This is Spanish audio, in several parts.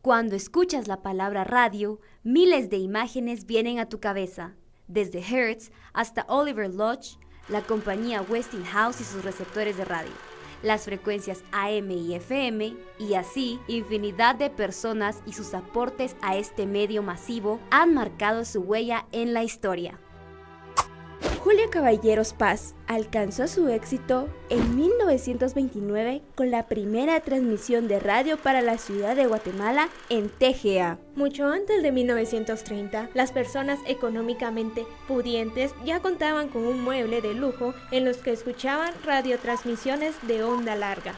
Cuando escuchas la palabra radio, miles de imágenes vienen a tu cabeza, desde Hertz hasta Oliver Lodge, la compañía Westinghouse y sus receptores de radio, las frecuencias AM y FM, y así infinidad de personas y sus aportes a este medio masivo han marcado su huella en la historia. Julia Caballeros Paz alcanzó su éxito en 1929 con la primera transmisión de radio para la ciudad de Guatemala en TGA. Mucho antes de 1930, las personas económicamente pudientes ya contaban con un mueble de lujo en los que escuchaban radiotransmisiones de onda larga.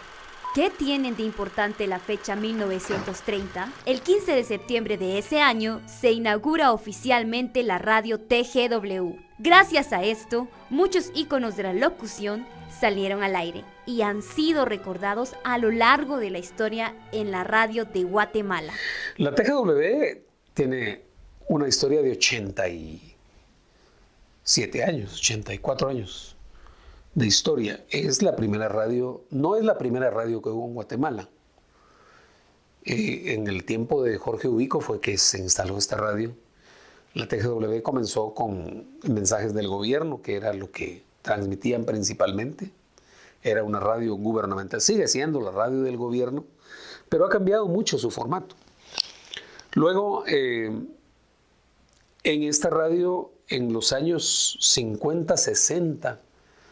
¿Qué tienen de importante la fecha 1930? El 15 de septiembre de ese año se inaugura oficialmente la radio TGW. Gracias a esto, muchos íconos de la locución salieron al aire y han sido recordados a lo largo de la historia en la radio de Guatemala. La TGW tiene una historia de 87 años, 84 años de historia. Es la primera radio, no es la primera radio que hubo en Guatemala. En el tiempo de Jorge Ubico fue que se instaló esta radio. La TGW comenzó con mensajes del gobierno, que era lo que transmitían principalmente. Era una radio gubernamental, sigue siendo la radio del gobierno, pero ha cambiado mucho su formato. Luego, en esta radio, en los años 50, 60,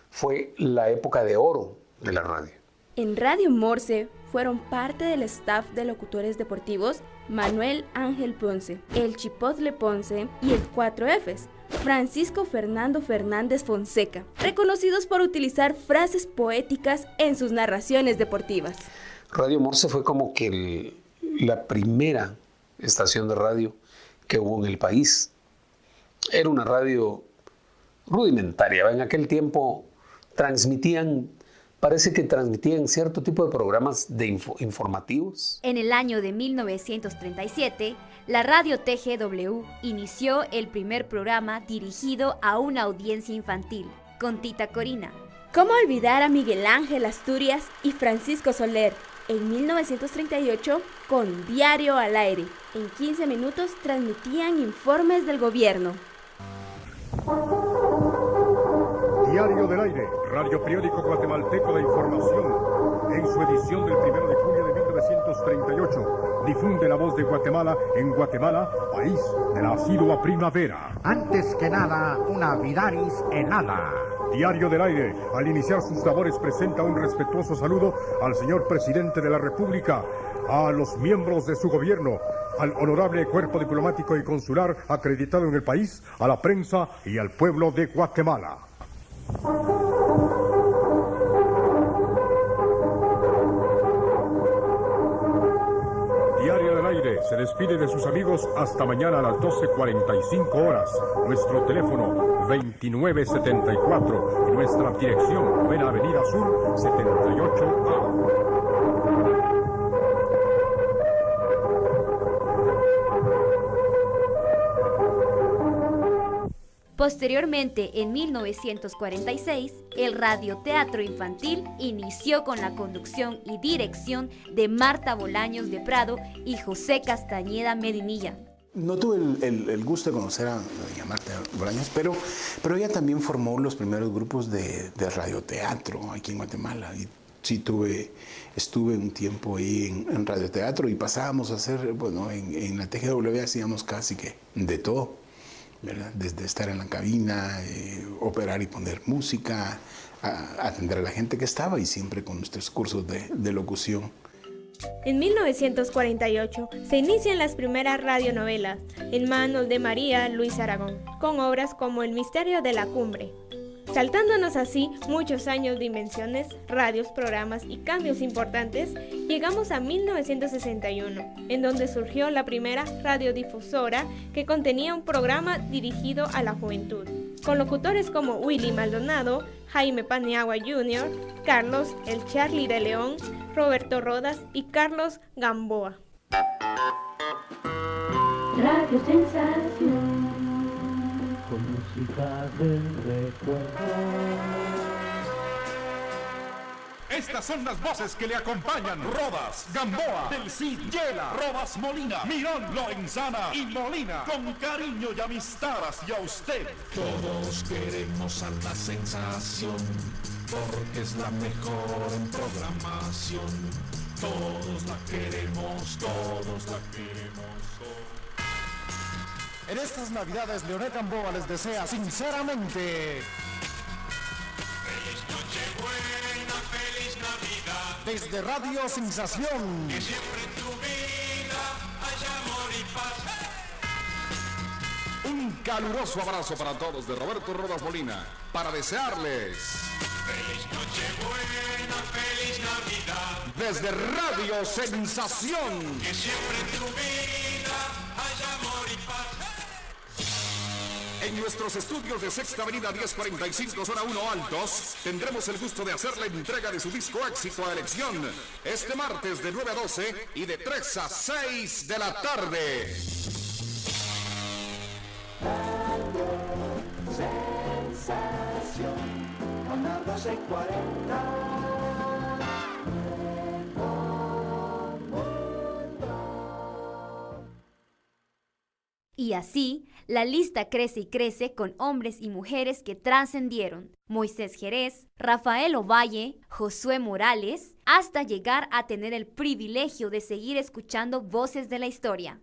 fue la época de oro de la radio. En Radio Morse fueron parte del staff de locutores deportivos Manuel Ángel Ponce, el Chipotle Ponce y el 4Fs, Francisco Fernando Fernández Fonseca, reconocidos por utilizar frases poéticas en sus narraciones deportivas. Radio Morse fue como que la primera estación de radio que hubo en el país. Era una radio rudimentaria. En aquel tiempo parece que transmitían cierto tipo de programas informativos. En el año de 1937, la radio TGW inició el primer programa dirigido a una audiencia infantil, con Tita Corina. ¿Cómo olvidar a Miguel Ángel Asturias y Francisco Soler? En 1938, con Diario al Aire, en 15 minutos transmitían informes del gobierno. Diario del Aire, radio periódico guatemalteco de información. En su edición del 1 de julio de 1938, difunde la voz de Guatemala en Guatemala, país de la asidua primavera. Antes que nada, una vidaris helada. Diario del Aire, al iniciar sus labores, presenta un respetuoso saludo al señor presidente de la República, a los miembros de su gobierno, al honorable cuerpo diplomático y consular acreditado en el país, a la prensa y al pueblo de Guatemala. Diario del Aire se despide de sus amigos hasta mañana a las 12:45 horas. Nuestro teléfono 2974 y nuestra dirección Buena Avenida Sur 78A. Posteriormente, en 1946, el radioteatro infantil inició con la conducción y dirección de Marta Bolaños de Prado y José Castañeda Medinilla. No tuve el gusto de conocer a doña Marta Bolaños, pero ella también formó los primeros grupos de radioteatro aquí en Guatemala. Y sí estuve un tiempo ahí en radioteatro y pasábamos a hacer, bueno, en la TGW hacíamos casi que de todo, ¿verdad? Desde estar en la cabina, operar y poner música, atender a la gente que estaba y siempre con nuestros cursos de locución. En 1948 se inician las primeras radionovelas en manos de María Luisa Aragón, con obras como El misterio de la cumbre. Saltándonos así muchos años de invenciones, radios, programas y cambios importantes, llegamos a 1961, en donde surgió la primera radiodifusora que contenía un programa dirigido a la juventud, con locutores como Willy Maldonado, Jaime Paniagua Jr., Carlos El Charlie de León, Roberto Rodas y Carlos Gamboa. Radio Sensación, con música del recuerdo. Estas son las voces que le acompañan: Rodas, Gamboa, Del Cid, Yela, Rodas Molina, Mirón, Lorenzana y Molina. Con cariño y amistad hacia usted. Todos queremos a la sensación, porque es la mejor en programación. Todos la queremos, todos la queremos. En estas Navidades, Leonel Gamboa les desea sinceramente... Feliz Nochebuena, feliz Navidad. Desde Radio Sensación. Que siempre en tu vida haya amor y paz. Un caluroso abrazo para todos de Roberto Rodas Molina, para desearles Feliz Nochebuena, feliz Navidad. desde Radio Sensación. Que siempre en tu vida haya amor y paz. En nuestros estudios de Sexta Avenida 1045, Zona 1 Altos, tendremos el gusto de hacer la entrega de su disco Éxito a Elección, este martes de 9 a 12 y de 3 a 6 de la tarde. Sensación, Canal 1240. Y así, la lista crece y crece con hombres y mujeres que trascendieron. Moisés Jerez, Rafael Ovalle, Josué Morales, hasta llegar a tener el privilegio de seguir escuchando voces de la historia.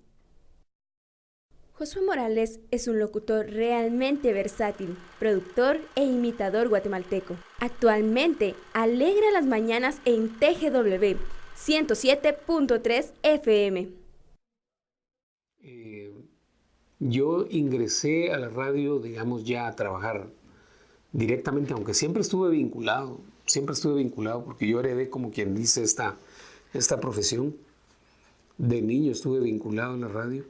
Josué Morales es un locutor realmente versátil, productor e imitador guatemalteco. Actualmente alegra las mañanas en TGW 107.3 FM. Yo ingresé a la radio, digamos, ya a trabajar directamente, aunque siempre estuve vinculado porque yo heredé, como quien dice, esta profesión. De niño estuve vinculado en la radio.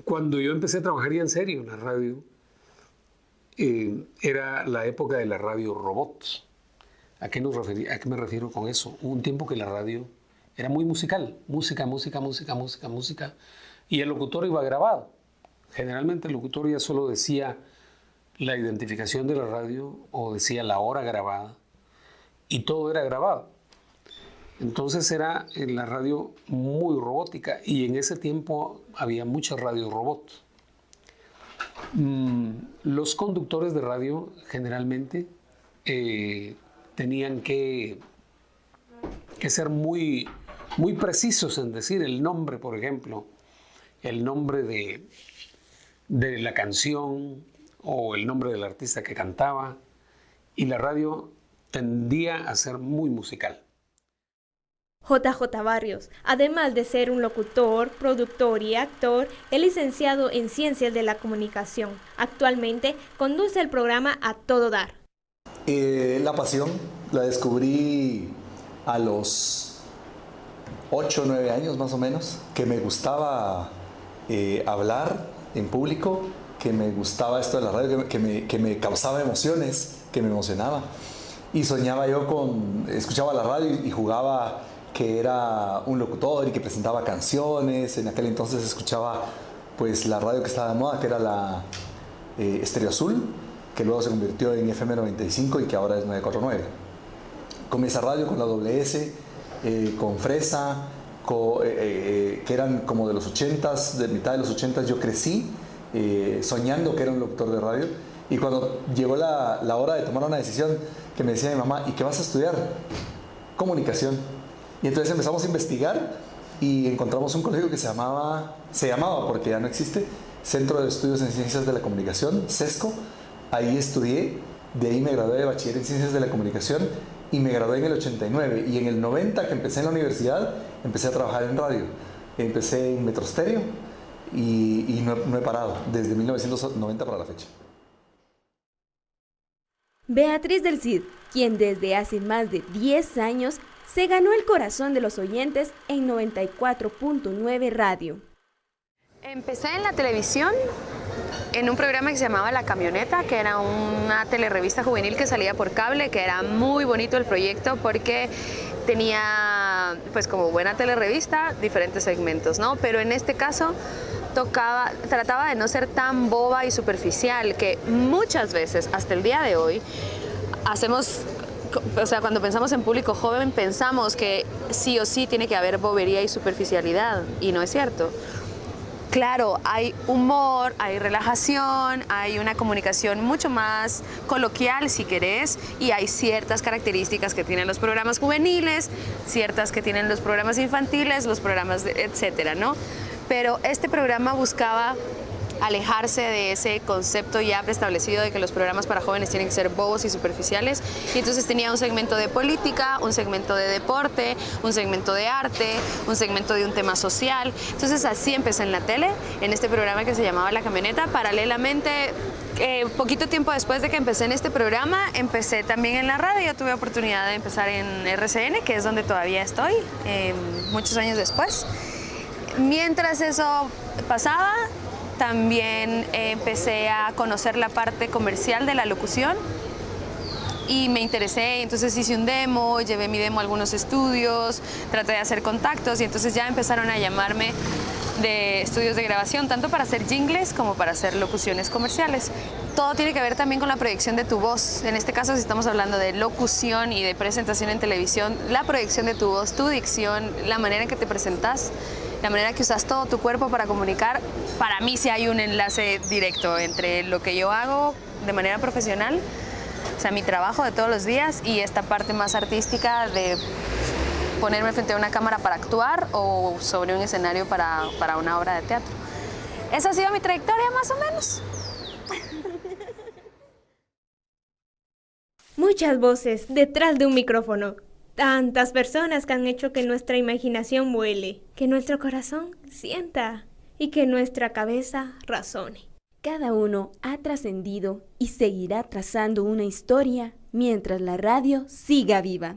Cuando yo empecé a trabajar ya en serio en la radio, era la época de la radio robots. ¿A qué me refiero con eso? Hubo un tiempo que la radio era muy musical, música, y el locutor iba grabado. Generalmente el locutor ya solo decía la identificación de la radio o decía la hora grabada, y todo era grabado. Entonces era en la radio muy robótica, y en ese tiempo había muchas radios robots. Los conductores de radio generalmente tenían que ser muy precisos en decir el nombre, por ejemplo, el nombre de la canción o el nombre del artista que cantaba, y la radio tendía a ser muy musical. JJ Barrios, además de ser un locutor, productor y actor, es licenciado en Ciencias de la Comunicación. Actualmente conduce el programa A Todo Dar. La pasión la descubrí a los 8 o 9 años más o menos, que me gustaba hablar en público, que me gustaba esto de la radio, que me causaba emociones, que me emocionaba. Y soñaba yo escuchaba la radio y jugaba que era un locutor y que presentaba canciones. En aquel entonces escuchaba pues la radio que estaba de moda, que era la Estéreo Azul, que luego se convirtió en FM 95 y que ahora es 949. Con esa radio, con la WS, con Fresa, que eran como de los 80s, de mitad de los 80s, yo crecí soñando que era un locutor de radio. Y cuando llegó la hora de tomar una decisión, que me decía mi mamá, ¿y qué vas a estudiar? Comunicación. Y entonces empezamos a investigar y encontramos un colegio que se llamaba porque ya no existe, Centro de Estudios en Ciencias de la Comunicación, CESCO. Ahí estudié, de ahí me gradué de bachiller en Ciencias de la Comunicación y me gradué en el 89. Y en el 90, que empecé en la universidad, empecé a trabajar en radio. Empecé en Metro Stereo y no he parado desde 1990 para la fecha. Beatriz del Cid, quien desde hace más de 10 años se ganó el corazón de los oyentes en 94.9 Radio. Empecé en la televisión en un programa que se llamaba La Camioneta, que era una telerevista juvenil que salía por cable, que era muy bonito el proyecto porque tenía, pues como buena telerevista, diferentes segmentos, ¿no? Pero en este caso trataba de no ser tan boba y superficial, que muchas veces, hasta el día de hoy, cuando pensamos en público joven, pensamos que sí o sí tiene que haber bobería y superficialidad, y no es cierto. Claro, hay humor, hay relajación, hay una comunicación mucho más coloquial, si querés, y hay ciertas características que tienen los programas juveniles, ciertas que tienen los programas infantiles, los programas, etcétera, ¿no? Pero este programa buscaba alejarse de ese concepto ya preestablecido de que los programas para jóvenes tienen que ser bobos y superficiales, y entonces tenía un segmento de política, un segmento de deporte, un segmento de arte, un segmento de un tema social. Entonces así empecé en la tele, en este programa que se llamaba La Camioneta. Paralelamente, poquito tiempo después de que empecé en este programa, empecé también en la radio. Tuve oportunidad de empezar en RCN, que es donde todavía estoy, muchos años después. Mientras eso pasaba, también empecé a conocer la parte comercial de la locución y me interesé, entonces hice un demo, llevé mi demo a algunos estudios, traté de hacer contactos, y entonces ya empezaron a llamarme de estudios de grabación, tanto para hacer jingles como para hacer locuciones comerciales. Todo tiene que ver también con la proyección de tu voz. En este caso, si estamos hablando de locución y de presentación en televisión, la proyección de tu voz, tu dicción, la manera en que te presentas, la manera que usas todo tu cuerpo para comunicar, para mí sí hay un enlace directo entre lo que yo hago de manera profesional, o sea, mi trabajo de todos los días, y esta parte más artística de ponerme frente a una cámara para actuar o sobre un escenario para una obra de teatro. Esa ha sido mi trayectoria, más o menos. Muchas voces detrás de un micrófono. Tantas personas que han hecho que nuestra imaginación vuele, que nuestro corazón sienta y que nuestra cabeza razone. Cada uno ha trascendido y seguirá trazando una historia mientras la radio siga viva.